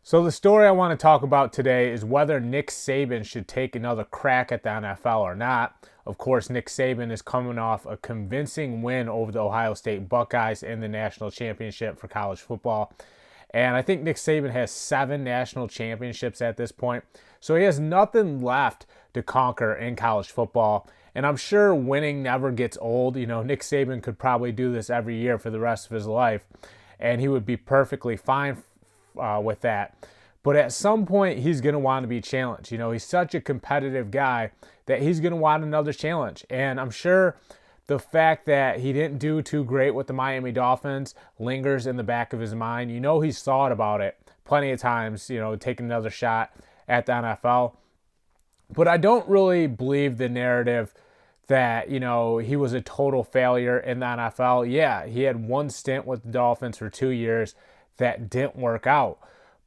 So the story I want to talk about today is whether Nick Saban should take another crack at the NFL or not. Of course, Nick Saban is coming off a convincing win over the Ohio State Buckeyes in the national championship for college football. And I think Nick Saban has 7 national championships at this point. So he has nothing left to conquer in college football. And I'm sure winning never gets old. You know, Nick Saban could probably do this every year for the rest of his life, and he would be perfectly fine with that. But at some point, he's going to want to be challenged. You know, he's such a competitive guy that he's going to want another challenge. And I'm sure the fact that he didn't do too great with the Miami Dolphins lingers in the back of his mind. You know, he's thought about it plenty of times, you know, taking another shot at the NFL. But I don't really believe the narrative that, you know, he was a total failure in the NFL. Yeah, he had one stint with the Dolphins for 2 years that didn't work out.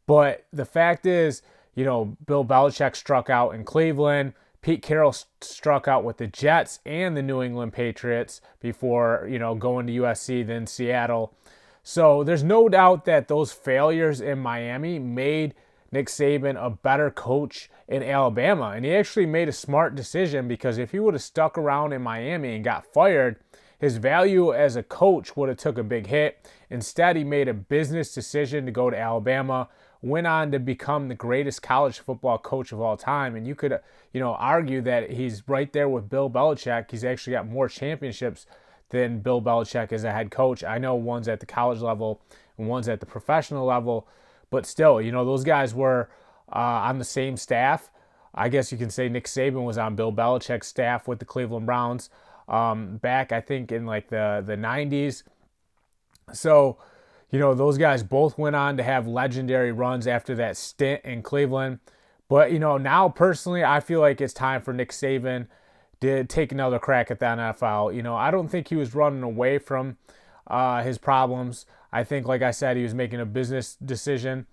But the fact is, you know, Bill Belichick struck out in Cleveland. Pete Carroll struck out with the Jets and the New England Patriots before, you know, going to USC, then Seattle. So there's no doubt that those failures in Miami made Nick Saban a better coach in Alabama. And he actually made a smart decision, because if he would have stuck around in Miami and got fired, his value as a coach would have took a big hit. Instead, he made a business decision to go to Alabama, went on to become the greatest college football coach of all time. And you could, you know, argue that he's right there with Bill Belichick. He's actually got more championships than Bill Belichick as a head coach. I know one's at the college level and one's at the professional level, but still, you know, those guys were on the same staff. I guess you can say Nick Saban was on Bill Belichick's staff with the Cleveland Browns back, I think, in like the 90s. So, you know, those guys both went on to have legendary runs after that stint in Cleveland. But, you know, now personally, I feel like it's time for Nick Saban to take another crack at the NFL. You know, I don't think he was running away from his problems. I think, like I said, he was making a business decision.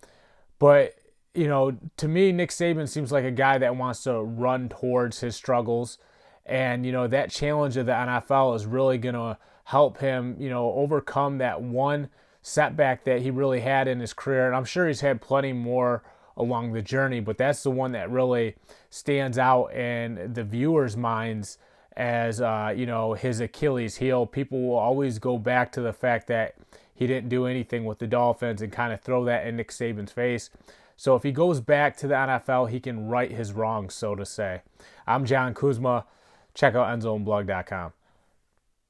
But, you know, to me, Nick Saban seems like a guy that wants to run towards his struggles. And, you know, that challenge of the NFL is really going to help him, you know, overcome that one setback that he really had in his career. And I'm sure he's had plenty more along the journey, but that's the one that really stands out in the viewers' minds as, you know, his Achilles heel. People will always go back to the fact that he didn't do anything with the Dolphins and kind of throw that in Nick Saban's face. So if he goes back to the NFL, he can right his wrongs, so to say. I'm John Kuzma. Check out endzoneblog.com.